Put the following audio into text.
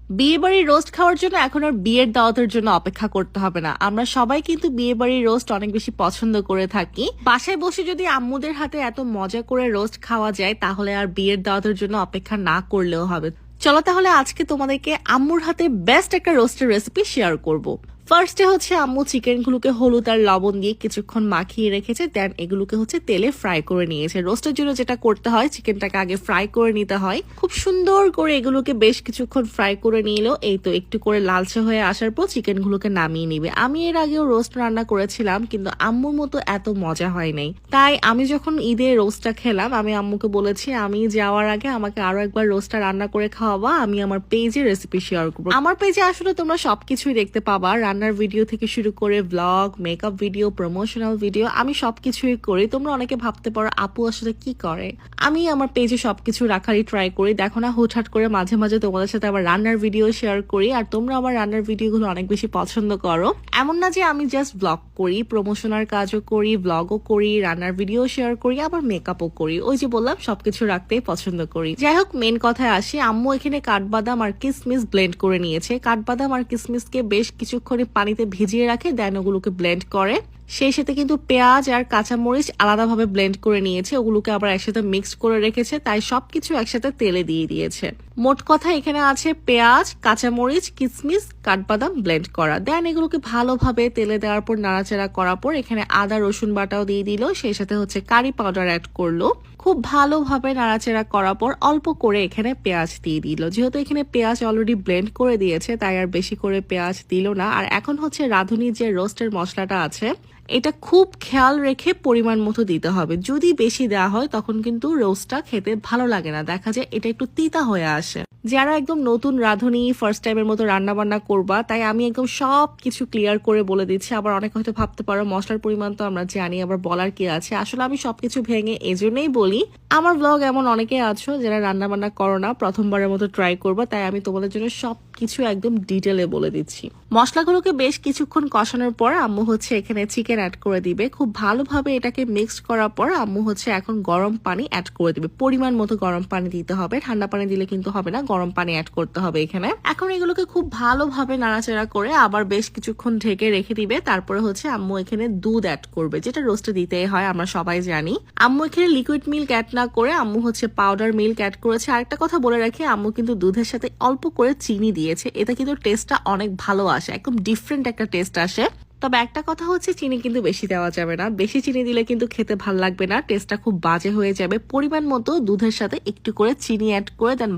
বিয়ে বাড়ির রোস্ট খাওয়ার জন্য এখন আর বিয়ের দাওয়াতের জন্য অপেক্ষা করতে হবে না। আমরা সবাই কিন্তু বিয়ে বাড়ির রোস্ট অনেক বেশি পছন্দ করে থাকি। বাসায় বসে যদি আম্মুদের হাতে এত মজা করে রোস্ট খাওয়া যায় তাহলে আর বিয়ের দাওয়াতের জন্য অপেক্ষা না করলেও হবে। চলো তাহলে আজকে তোমাদেরকে আম্মুর হাতে বেস্ট একটা রোস্টের রেসিপি শেয়ার করব। ফার্স্টে হচ্ছে আম্মু চিকেনগুলোকে হলুদ আর লবণ দিয়ে কিছুক্ষণ মাখিয়ে রেখেছে, দেন এগুলোকে হচ্ছে তেলে ফ্রাই করে নিয়েছে। রোস্টের জন্য যেটা করতে হয়, চিকেনটাকে আগে ফ্রাই করে নিতে হয়। খুব সুন্দর করে এগুলোকে বেশ কিছুক্ষণ ফ্রাই করে নিলো। এই তো একটু করে লালচে হয়ে আসার পর চিকেনগুলোকে নামিয়ে নিবে। আমি এর আগেও রোস্ট রান্না করেছিলাম, কিন্তু আম্মুর মতো এত মজা হয় নাই। তাই আমি যখন ঈদে রোস্টটা খেলাম, আমি আম্মুকে বলেছি আমি যাওয়ার আগে আমাকে আরো একবার রোস্টটা রান্না করে খাওয়াবা, আমি আমার পেজে রেসিপি শেয়ার করবো। আমার পেজে আসলে তোমরা সবকিছুই দেখতে পাবা, রান্নার ভিডিও থেকে শুরু করে blog, makeup video, promotional video, আমি সবকিছুই করি। তোমরা অনেকে ভাবতে পারো আপু আসলে কি করে। আমি আমার পেজে সবকিছু রাখারই ট্রাই করি। দেখো না, হুটহাট করে মাঝে মাঝে তোমাদের সাথে আবার রান্নার ভিডিও শেয়ার করি, আর তোমরা আমার রান্নার ভিডিওগুলো অনেক বেশি পছন্দ করো। এমন না যে আমি জাস্ট ব্লগ করি, প্রমোশনাল কাজও করি, ব্লগও করি, রান্নার ভিডিও শেয়ার করি, আবার মেকআপও করি। ওই যে বললাম সবকিছু রাখতেই পছন্দ করি। যাই হোক, মেন কথায় আসি। আম্মু এখানে কাঠবাদাম আর কিসমিস ব্লেন্ড করে নিয়েছে। কাঠবাদাম আর কিসমিসকে বেশ কিছুক্ষণ পানিতে ভিজিয়ে রাখে, দেন ওগুলোকে ব্লেন্ড করে। সেই সাথে কিন্তু পেঁয়াজ আর কাঁচামরিচ আলাদাভাবে ব্লেন্ড করে নিয়েছে, ওগুলোকে আবার একসাথে মিক্সড করে রেখেছে। তাই সবকিছু একসাথে তেলে দিয়ে দিয়েছে। মোট কথা এখানে আছে পেঁয়াজ, কাঁচামরিচ, কিসমিস, কাঠবাদাম ব্লেন্ড করা। দেন এগুলোকে ভালোভাবে তেলে দেওয়ার পর নাড়াচাড়া করার পর এখানে আদা রসুন বাটাও দিয়ে দিল, সেই সাথে হচ্ছে কারি পাউডার অ্যাড করলো। খুব ভালোভাবে নাড়াচাড়া করার পর অল্প করে এখানে পেঁয়াজ দিয়ে দিল। যেহেতু এখানে পেঁয়াজ অলরেডি ব্লেন্ড করে দিয়েছে, তাই আর বেশি করে পেঁয়াজ দিল না। আর এখন হচ্ছে রাঁধুনির যে রোস্টের মশলাটা আছে, এটা খুব খেয়াল রেখে পরিমাণ মতো দিতে হবে। যদি বেশি দেওয়া হয় তখন কিন্তু রোস্টটা খেতে ভালো লাগে না, দেখা যায় এটা একটু তিতা হয়ে আসে। যারা একদম নতুন রাঁধুনি, ফার্স্ট টাইমের মতো রান্না বান্না করবা, তাই আমি একদম সব কিছু ক্লিয়ার করে বলে দিচ্ছি। আবার অনেক হয়তো ভাবতে পারো মশলার পরিমাণ তো আমরা জানি, আবার বলার কি আছে। আসলে আমি সবকিছু ভেঙে এজন্যই বলি, আমার ব্লগ এমন অনেকে আছো যারা রান্না বান্না করো না, প্রথমবারের মতো ট্রাই করবা, তাই আমি তোমাদের জন্য সবকিছু একদম ডিটেলে বলে দিচ্ছি। মশলাগুলোকে বেশ কিছুক্ষণ কষানোর পর আম্মু হচ্ছে এখানে চিকেন অ্যাড করে দিবে। খুব ভালোভাবে এটাকে মিক্সড করার পর আম্মু হচ্ছে এখন গরম পানি অ্যাড করে দিবে। পরিমাণ মতো গরম পানি দিতে হবে, ঠান্ডা পানি দিলে কিন্তু হবে না, গরম পানি অ্যাড করতে হবে এখানে। এখন এগুলোকে খুব ভালোভাবে নাড়াচাড়া করে আবার বেশ কিছুক্ষণ ঢেকে রেখে দিবে। তারপরে হচ্ছে আম্মু এখানে দুধ অ্যাড করবে, যেটা রোস্টে দিতেই হয়, আমরা সবাই জানি। আম্মু এখানে লিকুইড মিল্ক অ্যাড না করে আম্মু হচ্ছে পাউডার মিল্ক অ্যাড করেছে। আরেকটা কথা বলে রাখি, আম্মু কিন্তু দুধের সাথে অল্প করে চিনি দিয়েছে। এটা কিন্তু টেস্টটা অনেক ভালো আসে, একদম ডিফারেন্ট একটা টেস্ট আসে। তবে একটা কথা হচ্ছে, চিনি কিন্তু বেশি দেওয়া যাবে না। বেশি চিনি দিলে কিন্তু খেতে ভাল লাগবে না, টেস্টটা খুব বাজে হয়ে যাবে। পরিমাণ মতো দুধের সাথে একটু করে চিনি অ্যাড করে দেন